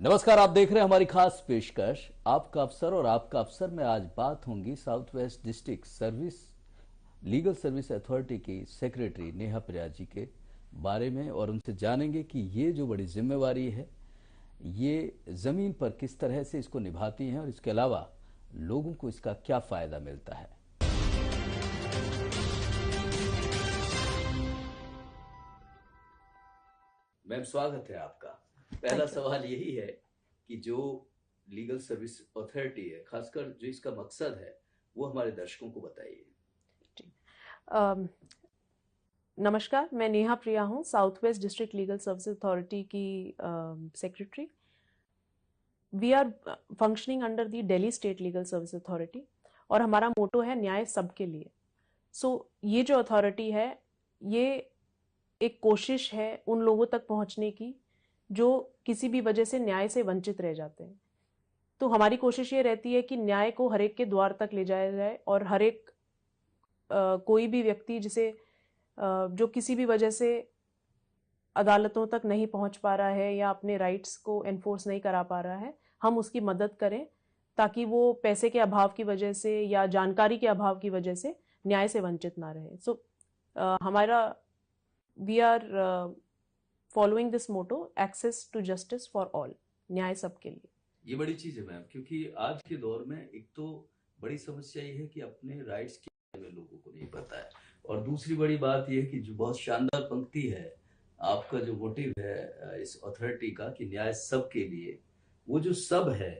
नमस्कार, आप देख रहे हैं हमारी खास पेशकश आपका अफसर। और आपका अफसर में आज बात होंगी south west district service legal service authority की सेक्रेटरी नेहा प्रिया जी के बारे में, और उनसे जानेंगे कि ये जो बड़ी जिम्मेवारी है ये जमीन पर किस तरह से इसको निभाती हैं और इसके अलावा लोगों को इसका क्या फायदा मिलता है। मैम, स्वागत है आपका। पहला सवाल यही है कि जो लीगल सर्विस अथॉरिटी है, खासकर जो इसका मकसद है, वो हमारे दर्शकों को बताइए। नमस्कार, मैं नेहा प्रिया हूँ, south west district legal service authority की secretary. We are functioning under the Delhi state legal service authority और हमारा मोटो है न्याय सबके लिए। ये जो अथॉरिटी है ये एक कोशिश है उन लोगों तक पहुंचने की जो किसी भी वजह से न्याय से वंचित रह जाते हैं। तो हमारी कोशिश ये रहती है कि न्याय को हर एक के द्वार तक ले जाया जाए और हर एक कोई भी व्यक्ति जिसे जो किसी भी वजह से अदालतों तक नहीं पहुंच पा रहा है या अपने राइट्स को एनफोर्स नहीं करा पा रहा है, हम उसकी मदद करें ताकि वो पैसे के अभाव की वजह से या जानकारी के अभाव की वजह से न्याय से वंचित ना रहे। हमारा we are following this motto, access to justice for all, न्याय सबके लिए। ये बड़ी चीज है मैम, क्योंकि आज के दौर में एक तो बड़ी समस्या ये है कि अपने राइट्स के बारे में लोगों को नहीं पता है, और दूसरी बड़ी बात ये है कि जो बहुत शानदार पंक्ति है, आपका जो मोटिव है इस अथॉरिटी का कि न्याय सबके लिए, वो जो सब है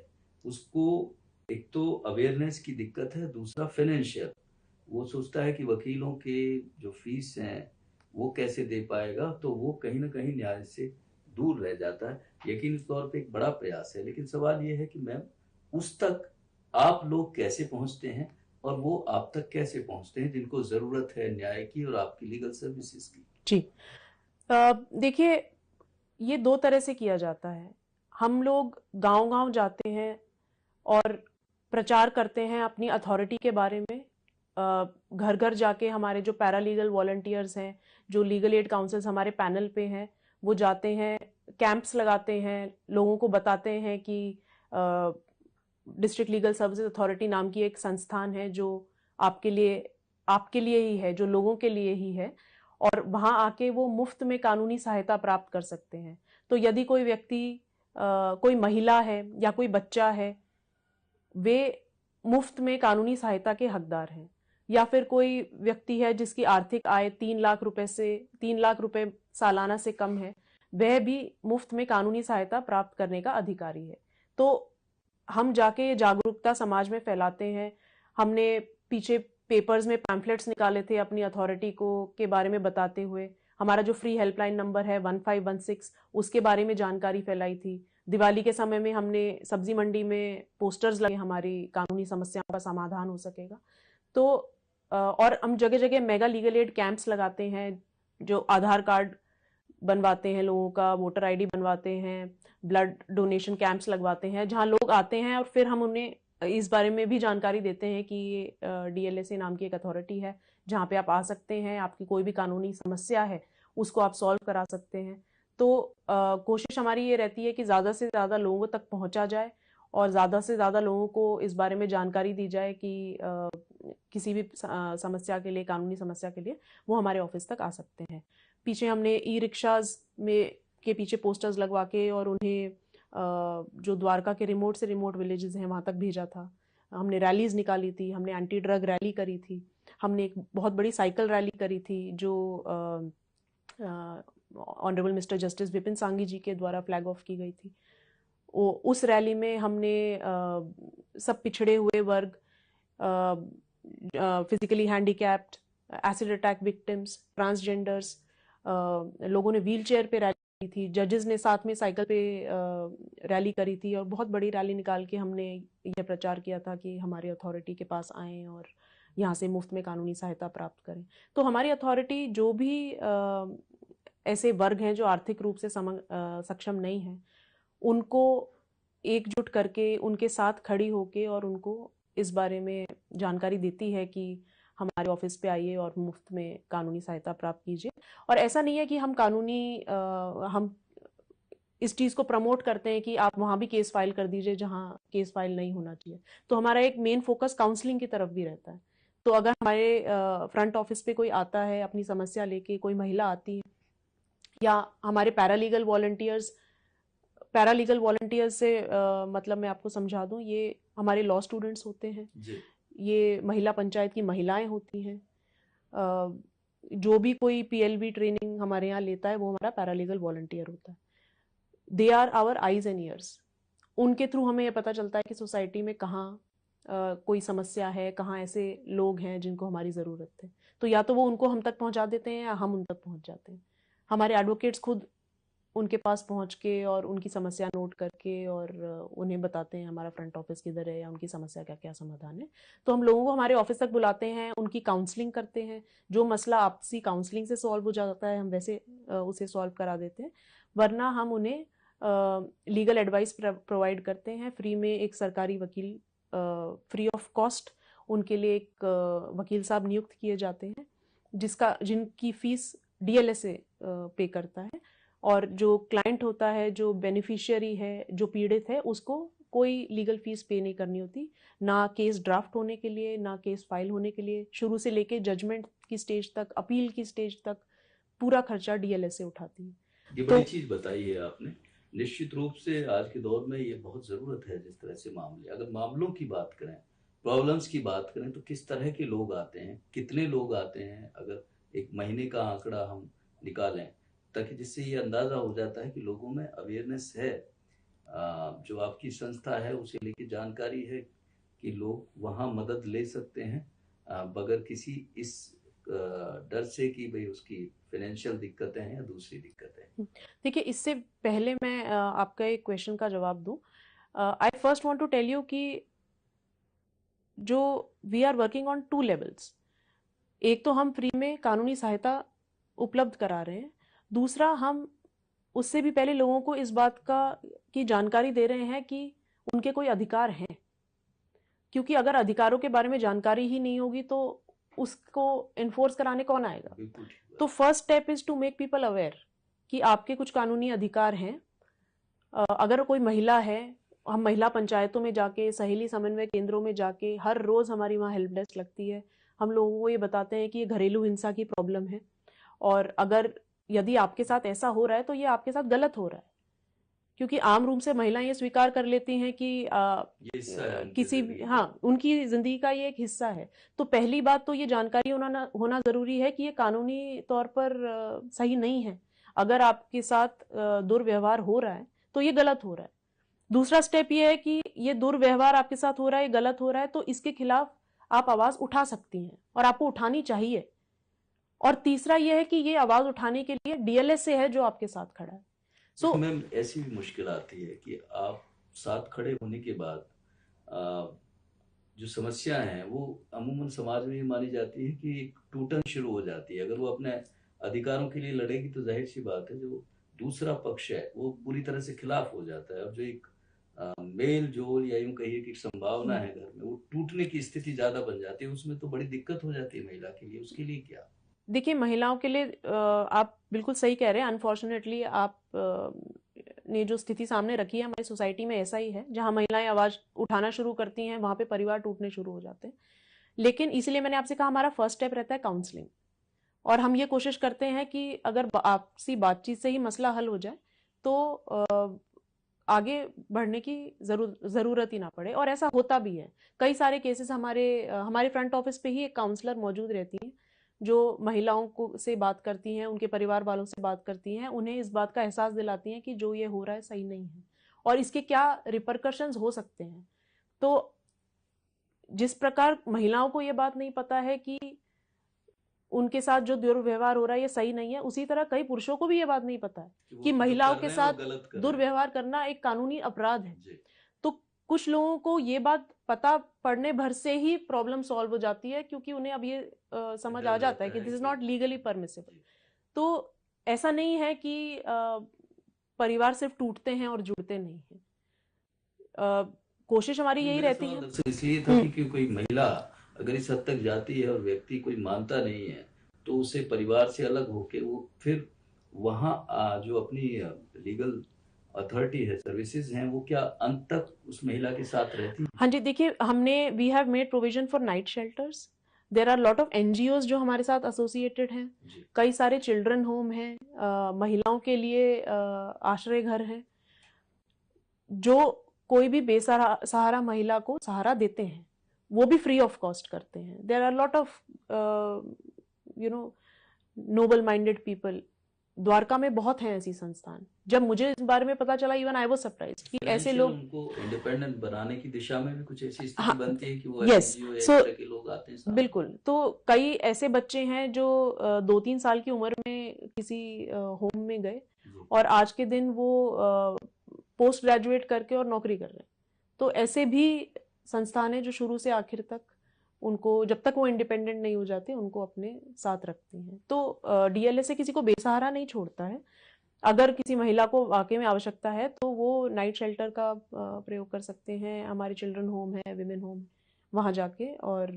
उसको एक तो अवेयरनेस की दिक्कत है, दूसरा फाइनेंशियल। वो सोचता है कि वकीलों के जो फीस हैं वो कैसे दे पाएगा, तो वो कहीं ना कहीं न्याय से दूर रह जाता है। यकीनी तौर पे एक बड़ा प्रयास है, लेकिन सवाल ये है कि मैम उस तक आप लोग कैसे पहुंचते हैं और वो आप तक कैसे पहुंचते हैं जिनको जरूरत है न्याय की और आपकी लीगल सर्विसेज की। जी, देखिए, ये दो तरह से किया जाता है। हम लोग गांव-गांव जाते हैं और प्रचार करते हैं अपनी अथॉरिटी के बारे में। घर-घर जाके हमारे जो पैरालीगल वॉलंटियर्स हैं, जो लीगल एड काउंसल्स हमारे पैनल पे हैं, वो जाते हैं, कैंप्स लगाते हैं, लोगों को बताते हैं कि डिस्ट्रिक्ट लीगल सर्विसेज अथॉरिटी नाम की एक संस्थान है जो आपके लिए ही है, जो लोगों के लिए ही है, और वहां आके वो मुफ्त में कानूनी सहायता प्राप्त कर सकते हैं। तो यदि कोई व्यक्ति, कोई महिला है या कोई बच्चा है, वे मुफ्त में कानूनी सहायता के हकदार हैं। या फिर कोई व्यक्ति है जिसकी आर्थिक आय 3 लाख रुपए सालाना से कम है, वह भी मुफ्त में कानूनी सहायता प्राप्त करने का अधिकारी है। तो हम जाके जागरूकता समाज में फैलाते हैं। हमने पीछे पेपर्स में पैम्फलेट्स निकाले थे अपनी अथॉरिटी को के बारे में बताते हुए। हमारा जो फ्री हेल्पलाइन नंबर है 1516, उसके बारे में जानकारी फैलाई थी। दिवाली के समय में हमने सब्जी मंडी में पोस्टर्स लगे, हमारी कानूनी समस्याओं का समाधान हो सकेगा। तो और हम जगह जगह मेगा लीगल एड कैंप्स लगाते हैं, जो आधार कार्ड बनवाते हैं लोगों का, वोटर आईडी बनवाते हैं, ब्लड डोनेशन कैंप्स लगवाते हैं, जहां लोग आते हैं और फिर हम उन्हें इस बारे में भी जानकारी देते हैं कि ये DLSA नाम की एक अथॉरिटी है जहाँ पे आप आ सकते हैं, आपकी कोई भी कानूनी समस्या है उसको आप सॉल्व करा सकते हैं। तो कोशिश हमारी ये रहती है कि ज़्यादा से ज़्यादा लोगों तक पहुँचा जाए और ज़्यादा से ज़्यादा लोगों को इस बारे में जानकारी दी जाए कि किसी भी समस्या के लिए, कानूनी समस्या के लिए वो हमारे ऑफिस तक आ सकते हैं। पीछे हमने ई-रिक्शाज में के पीछे पोस्टर्स लगवा के और उन्हें जो द्वारका के रिमोट से रिमोट विलेजेस हैं वहाँ तक भेजा था। हमने रैलीज निकाली थी, हमने एंटी ड्रग रैली करी थी, हमने एक बहुत बड़ी साइकिल रैली करी थी जो honourable mister justice Vipin Sanghi ji के द्वारा फ्लैग ऑफ की गई थी। उस रैली में हमने सब पिछड़े हुए वर्ग, physically handicapped, acid attack victims, transgenders, लोगों ने व्हील चेयर पे रैली थी, जजेस ने साथ में साइकिल पे रैली करी थी, और बहुत बड़ी रैली निकाल के हमने यह प्रचार किया था कि हमारे अथॉरिटी के पास आएँ और यहाँ से मुफ्त में कानूनी सहायता प्राप्त करें। तो हमारी अथॉरिटी जो भी ऐसे वर्ग हैं जो आर्थिक रूप से सक्षम नहीं हैं, उनको एकजुट करके उनके साथ खड़ी होके और उनको इस बारे में जानकारी देती है कि हमारे ऑफिस पे आइए और मुफ्त में कानूनी सहायता प्राप्त कीजिए। और ऐसा नहीं है कि हम इस चीज को प्रमोट करते हैं कि आप वहां भी केस फाइल कर दीजिए जहां केस फाइल नहीं होना चाहिए। तो हमारा एक मेन फोकस काउंसलिंग की तरफ भी रहता है। तो अगर हमारे फ्रंट ऑफिस पे कोई आता है अपनी समस्या लेके, कोई महिला आती है, या हमारे पैरालीगल वॉलंटियर्स से मतलब मैं आपको समझा दूं, ये हमारे लॉ स्टूडेंट्स होते हैं, जी ये महिला पंचायत की महिलाएं होती हैं। जो भी कोई पीएलबी ट्रेनिंग हमारे यहाँ लेता है वो हमारा पैरालीगल वॉलंटियर होता है। They are our eyes and ears. उनके थ्रू हमें ये पता चलता है कि सोसाइटी में कहाँ कोई समस्या है, कहाँ ऐसे लोग हैं जिनको हमारी ज़रूरत है। तो या तो वो उनको हम तक पहुंचा देते हैं या हम उन तक पहुंच जाते हैं। हमारे एडवोकेट्स खुद उनके पास पहुंच के और उनकी समस्या नोट करके और उन्हें बताते हैं हमारा फ्रंट ऑफिस किधर है या उनकी समस्या का क्या समाधान है। तो हम लोगों को हमारे ऑफिस तक बुलाते हैं, उनकी काउंसलिंग करते हैं। जो मसला आपसी काउंसलिंग से सॉल्व हो जाता है हम वैसे उसे सॉल्व करा देते हैं, वरना हम उन्हें लीगल एडवाइस प्रोवाइड करते हैं फ्री में। एक सरकारी वकील फ्री ऑफ कॉस्ट उनके लिए एक वकील साहब नियुक्त किए जाते हैं, जिनकी फीस डीएलएसए पे करता है। और जो क्लाइंट होता है, जो बेनिफिशियरी है, जो पीड़ित है, उसको कोई लीगल फीस पे नहीं करनी होती, ना केस ड्राफ्ट होने के लिए, ना केस फाइल होने के लिए। शुरू से लेके जजमेंट की स्टेज तक, अपील की स्टेज तक पूरा खर्चा डीएलएसए उठाती है। ये तो बड़ी चीज बताई है आपने। निश्चित रूप से आज के दौर में ये बहुत जरूरत है। जिस तरह से मामले, अगर मामलों की बात करें, प्रॉब्लम्स की बात करें, तो किस तरह के लोग आते हैं, कितने लोग आते हैं, अगर एक महीने का आंकड़ा हम निकालें, ताकि जिससे ये अंदाजा हो जाता है कि लोगों में अवेयरनेस है, जो आपकी संस्था है उसे लेके जानकारी है कि लोग वहाँ मदद ले सकते हैं बगैर किसी इस डर से कि भाई उसकी फाइनेंशियल दिक्कतें हैं या दूसरी दिक्कतें। देखिए, इससे पहले मैं आपका एक क्वेश्चन का जवाब दूं, I first want to tell you कि जो we are working on 2 levels. एक तो हम फ्री में कानूनी सहायता उपलब्ध करा रहे हैं, दूसरा हम उससे भी पहले लोगों को इस बात की जानकारी दे रहे हैं कि उनके कोई अधिकार हैं। क्योंकि अगर अधिकारों के बारे में जानकारी ही नहीं होगी तो उसको इन्फोर्स कराने कौन आएगा। बिल्कुल ठीक बात। तो first step is to make people aware कि आपके कुछ कानूनी अधिकार हैं। अगर कोई महिला है, हम महिला पंचायतों में जाके, सहेली समन्वय केंद्रों में जाके, हर रोज हमारी वहाँ हेल्प डेस्क लगती है, हम लोगों को ये बताते हैं कि ये घरेलू हिंसा की प्रॉब्लम है, और अगर यदि आपके साथ ऐसा हो रहा है तो ये आपके साथ गलत हो रहा है। क्योंकि आम रूप से महिलाएं ये स्वीकार कर लेती हैं कि ये हिस्सा है उनकी किसी जिंदगी का। हाँ, उनकी जिंदगी का ये एक हिस्सा है। तो पहली बात तो ये जानकारी होना जरूरी है कि ये कानूनी तौर पर सही नहीं है। अगर आपके साथ दुर्व्यवहार हो रहा है तो ये गलत हो रहा है। दूसरा स्टेप ये है कि ये दुर्व्यवहार आपके साथ हो रहा है, गलत हो रहा है, तो इसके खिलाफ आप आवाज उठा सकती हैं और आपको उठानी चाहिए। और तीसरा ये है कि ये आवाज उठाने के लिए डीएलएसए है जो आपके साथ खड़ा है। देखो मैम, ऐसी भी मुश्किल आती है कि आप साथ खड़े होने के बाद जो समस्या है वो अमूमन समाज में ये मानी जाती है कि टूटन शुरू हो जाती है। अगर वो अपने अधिकारों के लिए लड़ेगी तो जाहिर सी बात है जो दूसरा पक्ष है वो पूरी तरह से खिलाफ हो जाता है, और जो एक मेल जोल या यूं कहिए कि संभावना है घर में, वो टूटने की स्थिति ज्यादा बन जाती है। उसमें तो बड़ी दिक्कत हो जाती है महिला के लिए। उसके लिए क्या? देखिए, महिलाओं के लिए आप बिल्कुल सही कह रहे हैं। अनफॉर्चुनेटली आप ने जो स्थिति सामने रखी है हमारी सोसाइटी में, ऐसा ही है। जहां महिलाएं आवाज उठाना शुरू करती हैं वहां पे परिवार टूटने शुरू हो जाते हैं। लेकिन इसलिए मैंने आपसे कहा, हमारा फर्स्ट स्टेप रहता है काउंसलिंग। और हम ये कोशिश करते हैं कि अगर आपसी बातचीत से ही मसला हल हो जाए तो आगे बढ़ने की जरूरत ही ना पड़े। और ऐसा होता भी है। कई सारे केसेस हमारे फ्रंट ऑफिस पे ही एक काउंसलर मौजूद रहती है जो महिलाओं को से बात करती हैं, उनके परिवार वालों से बात करती हैं, उन्हें इस बात का एहसास दिलाती हैं कि जो ये हो रहा है सही नहीं है और इसके क्या रिपरकशंस हो सकते हैं। तो जिस प्रकार महिलाओं को ये बात नहीं पता है कि उनके साथ जो दुर्व्यवहार हो रहा है ये सही नहीं है, उसी तरह कई पुरुषों को भी ये बात नहीं पता है कि महिलाओं के साथ दुर्व्यवहार करना एक कानूनी अपराध है। तो कुछ लोगों को ये बात पता पड़ने भर से ही प्रॉब्लम सॉल्व हो जाती है, क्योंकि उन्हें अब ये समझ आ जाता है कि this is not legally permissible. तो ऐसा नहीं है कि परिवार सिर्फ टूटते हैं और जुड़ते नहीं हैं। कोशिश हमारी यही रहती है। इसलिए था कि कोई महिला अगर इस हद तक जाती है और व्यक्ति कोई मानता नहीं है तो उसे परिवार से अलग होके वो फिर वहाँ जो अपनी लीगल अथॉरिटी है, सर्विसेज हैं, वो क्या अंत तक उस महिला के साथ रहती हैं? हाँ जी, देखिए हमने we have made provision for night shelters. There are lot of NGOs जो हमारे साथ एसोसिएटेड हैं। जी। कई सारे चिल्ड्रन होम हैं, महिलाओं के लिए आश्रय घर हैं, जो कोई भी बेसहारा महिला को सहारा देते हैं, वो भी फ्री ऑफ कॉस्ट करते हैं। There are lot of you know noble minded people. Dwarka में बहुत हैं ऐसी संस्थान। जब मुझे इस बारे में पता चला, इवन आई वाज सरप्राइज्ड कि ऐसे फाइनेंशियल लोग, उनको इंडिपेंडेंट बनाने की दिशा में भी कुछ ऐसी स्थिति हाँ, बनती है कि वो यस, एनजीओ या इस सो तरह के लोग आते हैं सामने? बिल्कुल। तो कई ऐसे बच्चे हैं जो 2-3 साल की उम्र में किसी होम में गए जी। और आज के दिन वो पोस्ट ग्रेजुएट करके और नौकरी कर रहे हैं। तो ऐसे भी संस्थान है जो शुरू से आखिर तक उनको, जब तक वो इंडिपेंडेंट नहीं हो जाते, उनको अपने साथ रखती हैं। तो डीएलएसए किसी को बेसहारा नहीं छोड़ता है। अगर किसी महिला को वाकई में आवश्यकता है तो वो नाइट शेल्टर का प्रयोग कर सकते हैं। हमारे चिल्ड्रन होम है, विमेन होम, वहाँ जाके और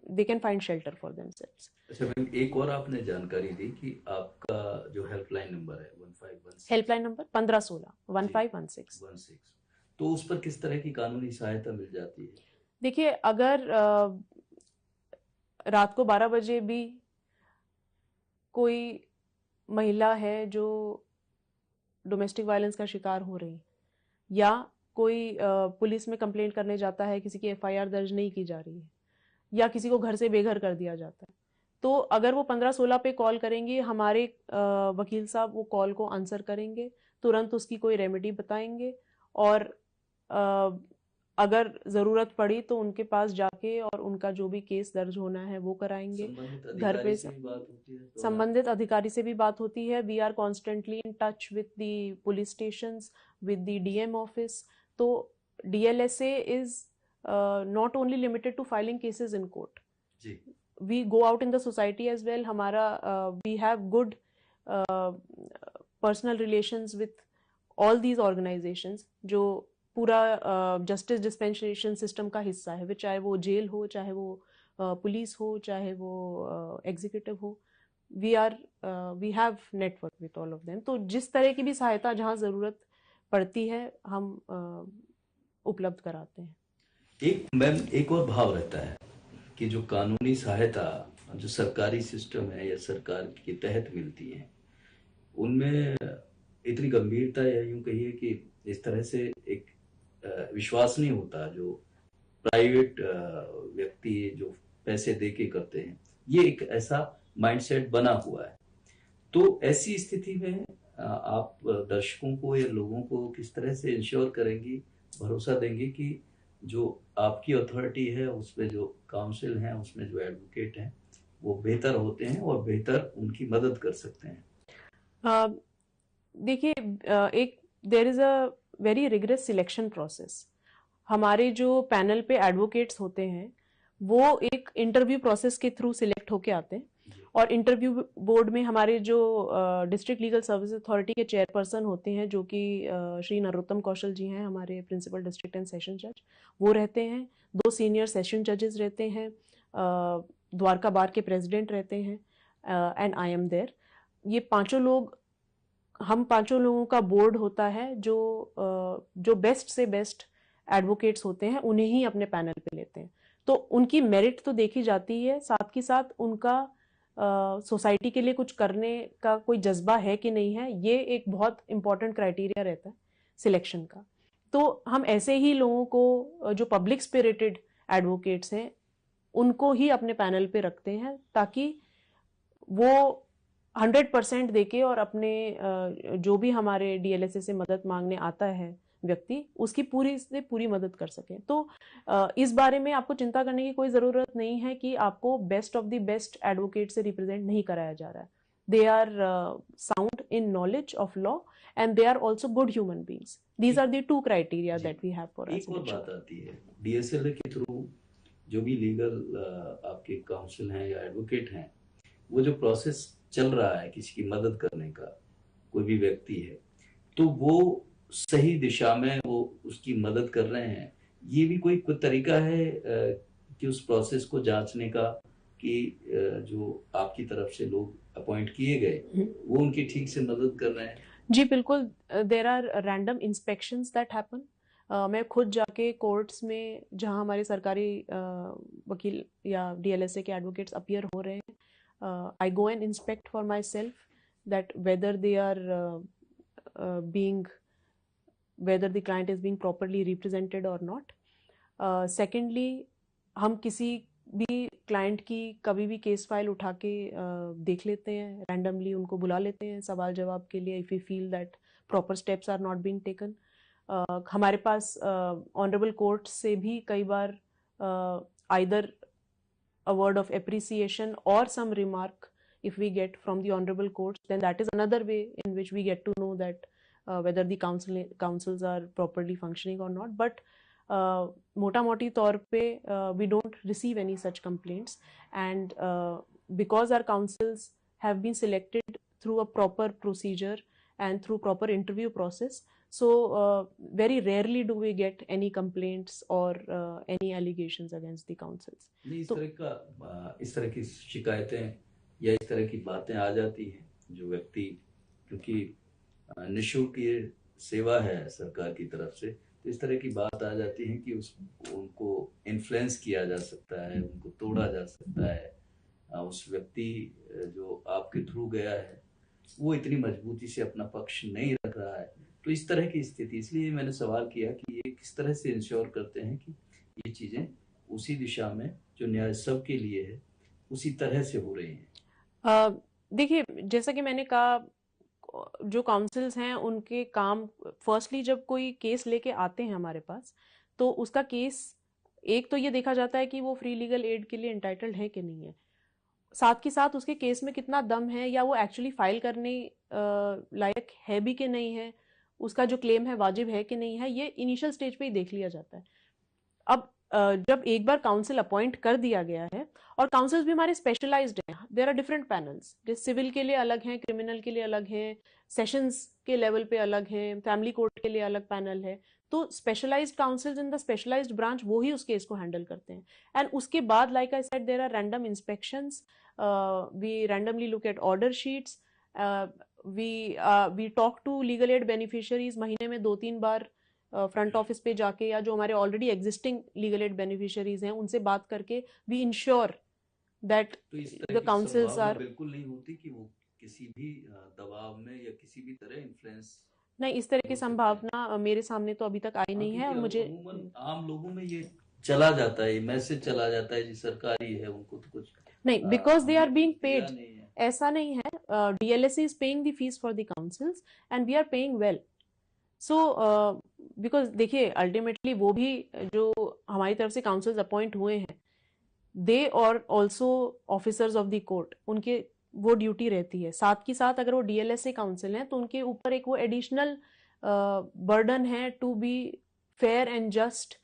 they can find shelter for themselves. अच्छा मैम, एक और आपने जानकारी दी कि आपका जो हेल्पलाइन नंबर है 1516, हेल्पलाइन नंबर 1516 1516। 16, तो उस पर किस तरह की कानूनी सहायता मिल जाती है? देखिए, अगर रात को 12 बजे भी कोई महिला है जो डोमेस्टिक वायलेंस का शिकार हो रही, या कोई पुलिस में कंप्लेंट करने जाता है, किसी की एफआईआर दर्ज नहीं की जा रही है, या किसी को घर से बेघर कर दिया जाता है, तो अगर वो 1516 पे कॉल करेंगे, हमारे वकील साहब वो कॉल को आंसर करेंगे, तुरंत उसकी कोई रेमेडी बताएंगे, और अगर ज़रूरत पड़ी तो उनके पास जाके और उनका जो भी केस दर्ज होना है वो कराएंगे। घर पे संबंधित अधिकारी से भी बात होती है। We are constantly in touch with the police stations, with the DM office. तो DLSA is not only limited to filing cases in court. जी. We go out in the society as well. हमारा we have good personal relations with all these organizations जो पूरा justice dispensation system का हिस्सा है, चाहे वो जेल हो, चाहे वो पुलिस हो, चाहे वो एग्जीक्यूटिव हो। we have network with all of them. तो जिस तरह की भी सहायता जहाँ ज़रूरत पड़ती है, हम उपलब्ध कराते हैं। एक और भाव रहता है कि जो कानूनी सहायता जो सरकारी सिस्टम है या सरकार के तहत मिलती है, उनमें इतनी गंभीरता या यूं कहिए कि इस तरह से एक विश्वास नहीं होता जो प्राइवेट व्यक्ति जो पैसे देके करते हैं। ये एक ऐसा माइंडसेट बना हुआ है। तो ऐसी स्थिति में आप दर्शकों को या लोगों को किस तरह से इंश्योर करेंगी, भरोसा देंगे कि जो आपकी अथॉरिटी है, उसमें जो काउंसिल हैं, उसमें जो एडवोकेट हैं, वो बेहतर होते हैं और बेहतर उनकी मदद कर सकते हैं? देखिए, एक there is a very rigorous selection process. हमारे जो पैनल पे एडवोकेट्स होते हैं, वो एक इंटरव्यू प्रोसेस के थ्रू सिलेक्ट होके आते हैं, और इंटरव्यू बोर्ड में हमारे जो डिस्ट्रिक्ट लीगल सर्विस अथॉरिटी के चेयरपर्सन होते हैं, जो कि श्री नरोत्तम कौशल जी हैं, हमारे प्रिंसिपल डिस्ट्रिक्ट एंड सेशन जज, वो रहते हैं। 2 सीनियर सेशन जजेस रहते हैं, द्वारका बार के प्रेसिडेंट रहते हैं, एंड आई एम देयर। ये पांचों लोग, हम पांचों लोगों का बोर्ड होता है जो बेस्ट से बेस्ट एडवोकेट्स होते हैं, उन्हें ही अपने पैनल पे लेते हैं। तो उनकी मेरिट तो देखी जाती है, साथ ही साथ उनका सोसाइटी के लिए कुछ करने का कोई जज्बा है कि नहीं है, ये एक बहुत इंपॉर्टेंट क्राइटेरिया रहता है सिलेक्शन का। तो हम ऐसे ही लोगों को, जो पब्लिक स्पिरिटेड एडवोकेट्स हैं, उनको ही अपने पैनल पे रखते हैं, ताकि वो 100% देके और अपने जो भी हमारे डीएलएसए से मदद मांगने आता है व्यक्ति, उसकी पूरी से पूरी मदद कर सके। तो इस बारे में आपको चिंता करने की कोई ज़रूरत नहीं है कि आपको best of the best advocate से रिप्रेजेंट नहीं कराया जा रहा है। They are sound in knowledge of law and they are also good human beings. These are the 2 criteria that we have for एक और बात आती है, डीएसएलए के थ्रू जो भी लीगल आपके काउंसिल हैं या एडवोकेट हैं, वो जो प्रोसेस चल रहा है किसी की मदद करने का, कोई भी व्यक्ति है, तो वो सही दिशा में वो उसकी मदद कर रहे हैं, ये भी कोई तरीका है कि उस प्रोसेस को जांचने का कि जो आपकी तरफ से लोग अपॉइंट किए गए वो उनकी ठीक से मदद कर रहे हैं? जी बिल्कुल, there are random inspections that happen. मैं खुद जाके कोर्ट्स में जहाँ हमारे सरकारी वकील या डीएलएसए के एडवोकेट्स अपीयर हो रहे हैं, I go and inspect for myself that whether they are being whether the client is being properly represented or not. Secondly, हम किसी भी क्लाइंट की कभी भी केस फाइल उठा के देख लेते हैं, रैंडमली उनको बुला लेते हैं सवाल जवाब के लिए, if we feel that proper steps are not being taken. हमारे पास ऑनरेबल कोर्ट से भी कई बार either a word of appreciation or some remark if we get from the honorable courts, then that is another way in which we get to know that whether the councils are properly functioning or not. But mota moti taur pe we don't receive any such complaints, and because our councils have been selected through a proper procedure and through proper interview process, so very rarely do we get any complaints or any allegations against the councils. नहीं, तो इस तरह की शिकायतें या इस तरह की बातें आ जाती हैं जो व्यक्ति, क्योंकि निःशुल्क ये सेवा है सरकार की तरफ से, तो इस तरह की बात आ जाती है कि उनको इन्फ्लुएंस किया जा सकता है, उनको तोड़ा जा सकता है। उस व्यक्ति जो आपके थ्रू गया है वो इतनी मजबूती से अपना पक्ष नहीं रख रहा है, तो इस तरह की स्थिति, इसलिए मैंने सवाल किया कि ये किस तरह से इंश्योर करते हैं कि ये चीजें उसी दिशा में जो न्याय सबके लिए है उसी तरह से हो रही हैं। देखिए, जैसा कि मैंने कहा, जो काउंसिल्स हैं उनके काम, फर्स्टली जब कोई केस लेके आते हैं हमारे पास, तो उसका केस एक तो ये देखा जाता है कि वो फ्री लीगल एड के लिए एंटाइटल्ड है कि नहीं है, साथ के साथ उसके केस में कितना दम है या वो एक्चुअली फाइल करने लायक है भी कि नहीं है, उसका जो क्लेम है वाजिब है कि नहीं है, ये इनिशियल स्टेज पे ही देख लिया जाता है। अब जब एक बार काउंसिल अपॉइंट कर दिया गया है, और काउंसिल्स भी हमारे स्पेशलाइज्ड हैं, देयर आर डिफरेंट पैनल्स, जैसे सिविल के लिए अलग हैं, क्रिमिनल के लिए अलग हैं, सेशंस के लेवल पे अलग हैं, फैमिली कोर्ट के लिए अलग पैनल है, तो specialised counsels in the specialised branch वो ही उस केस को हैंडल करते हैं। एंड उसके बाद, like I said, there are random inspections, we randomly look at order sheets, we talk to legal aid beneficiaries महीने में 2-3 बार, फ्रंट ऑफिस पे जाके, या जो हमारे already existing legal aid beneficiaries हैं उनसे बात करके वी इंश्योर दैट तो इस तरह द की काउंसिल्स संभावना आर, बिल्कुल नहीं होती कि वो किसी भी दबाव में या किसी भी तरह इन्फ्लुएंस नहीं, इस तरह की हो सकते हैं। संभावना मेरे सामने तो अभी तक आई नहीं है, और क्योंकि मुझे अमूमन आम लोगों में ये चला जाता है, ये मैसेज चला जाता है जी सरकारी है, उनको तो कुछ नहीं, बिकॉज दे आर बीइंग दिया पेड, नहीं है। ऐसा नहीं है, DLSA is paying the fees for the counsels and we are paying well. So because देखिए, अल्टीमेटली वो भी जो हमारी तरफ से काउंसिल्स अपॉइंट हुए हैं, दे और also officers of the court, उनके वो ड्यूटी रहती है, साथ की साथ अगर वो डीएलएसए काउंसिल हैं तो उनके ऊपर एक वो एडिशनल बर्डन है to be fair and just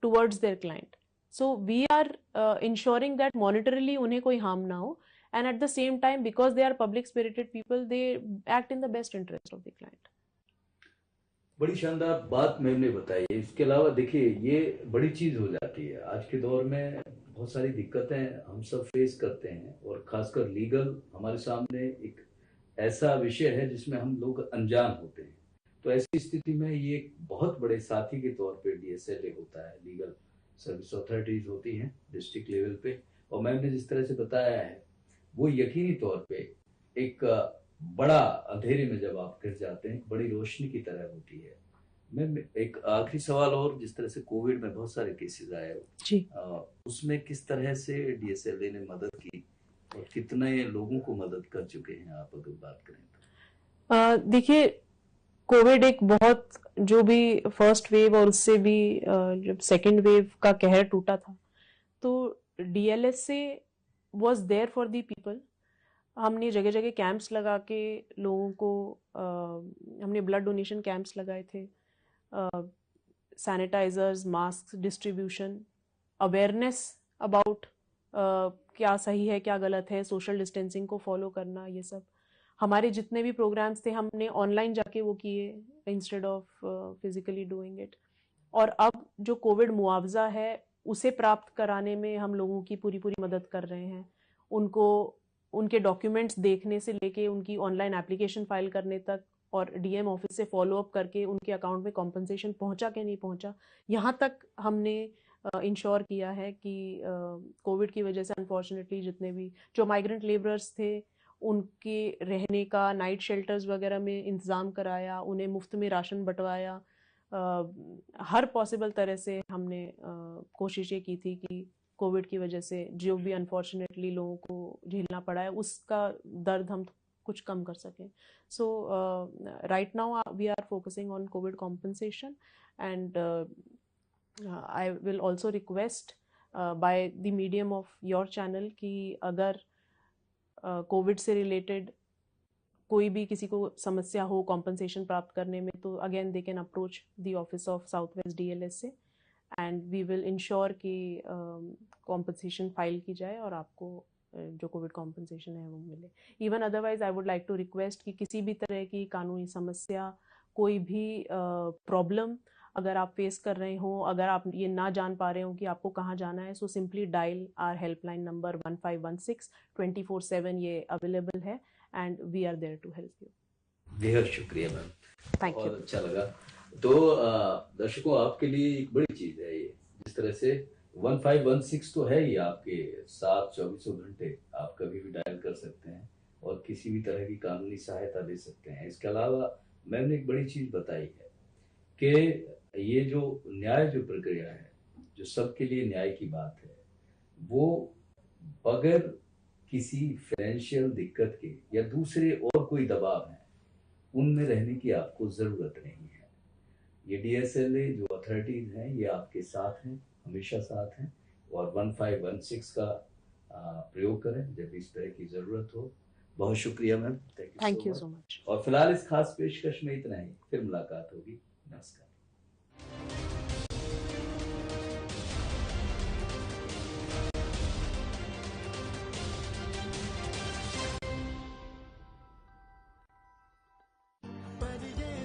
towards their client. So we are ensuring that monetarily उन्हें कोई हार्म ना हो, and at the same time, because they are public spirited people, they act in the best interest of the client. बड़ी शानदार बात ma'am ने बताई है। इसके अलावा देखिए, ये बड़ी चीज हो जाती है आज के दौर में, बहुत सारी दिक्कतें हम सब फेस करते हैं, और खासकर लीगल हमारे सामने एक ऐसा विषय है जिसमें हम लोग अनजान होते हैं। तो ऐसी स्थिति में ये एक बहुत बड़े साथी के तौर पे डीएसएलए होता है, लीगल सर्विस अथॉरिटीज होती हैं डिस्ट्रिक्ट लेवल पे, और मैम ने जिस तरह से बताया है वो यकीनी तौर पे एक बड़ा अंधेरे में जब आप गिर जाते हैं, बड़ी रोशनी की तरह होती है। मैम, एक आखिरी सवाल, और जिस तरह से कोविड में बहुत सारे केसेस आए जी, उसमें किस तरह से डीएसएलए ने मदद की और कितने लोगों को मदद कर चुके हैं, आप अगर बात करें तो? देखिए, कोविड एक बहुत, जो भी फर्स्ट वेव और उससे भी जब सेकेंड वेव का कहर टूटा था, तो DLSA was there for the people. हमने जगह जगह कैंप्स लगा के लोगों को, हमने ब्लड डोनेशन कैंप्स लगाए थे, sanitisers, mask distribution, awareness about क्या सही है क्या गलत है, सोशल डिस्टेंसिंग को फॉलो करना, ये सब हमारे जितने भी प्रोग्राम्स थे हमने ऑनलाइन जाके वो किए instead of physically doing it. और अब जो कोविड मुआवजा है उसे प्राप्त कराने में हम लोगों की पूरी पूरी मदद कर रहे हैं, उनको उनके डॉक्यूमेंट्स देखने से लेके उनकी ऑनलाइन एप्लीकेशन फाइल करने तक, और डीएम ऑफिस से फॉलो अप करके उनके अकाउंट में कॉम्पनसेशन पहुंचा कि नहीं पहुंचा, यहाँ तक हमने इंश्योर किया है कि कोविड की वजह से अनफॉर्चुनेटली जितने भी जो माइग्रेंट लेबरर्स थे उनके रहने का नाइट शेल्टर्स वगैरह में इंतज़ाम कराया, उन्हें मुफ्त में राशन बंटवाया। हर पॉसिबल तरह से हमने कोशिश ये की थी कि कोविड की वजह से जो भी अनफॉर्चुनेटली लोगों को झेलना पड़ा है उसका दर्द हम कुछ कम कर सकें. So right now we are focusing on COVID compensation, and I will also request by the medium of your channel कि अगर कोविड से रिलेटेड कोई भी किसी को समस्या हो कॉम्पनसेशन प्राप्त करने में, तो again they can approach the office of south west DLS से, एंड वी विल इंश्योर कि कॉम्पनसेशन फाइल की जाए और आपको जो कोविड कॉम्पनसेशन है वो मिले. Even otherwise I would like to request कि किसी भी तरह की कानूनी समस्या, कोई भी प्रॉब्लम अगर आप फेस कर रहे हो, अगर आप ये ना जान पा रहे हो कि आपको कहाँ जाना है, so simply dial our helpline number 1516 24/7. ये अवेलेबल है and we are there to help you. बेहद शुक्रिया मैम, थैंक यू. और अच्छा लगा. तो दर्शकों, आपके लिए एक बड़ी चीज है ये, जिस तरह से 1516 तो है ही आपके साथ 24 घंटे, आप कभी भी डायल कर सकते हैं और किसी भी तरह की कानूनी सहायता ले सकते हैं. इसके अलावा मैंने एक बड़ी चीज बताई है कि ये जो न्याय जो प्रक्रिया है, जो सबके लिए न्याय की बात है, वो बगैर किसी फाइनेंशियल दिक्कत के या दूसरे और कोई दबाव है उनमें रहने की आपको जरूरत नहीं है. ये डीएसएलए जो अथॉरिटीज हैं ये आपके साथ हैं, हमेशा साथ हैं, और 1516 का प्रयोग करें जब इस तरह की जरूरत हो. बहुत शुक्रिया ma'am, thank you so much. और फिलहाल इस खास पेशकश में इतना ही, फिर मुलाकात होगी. नमस्कार.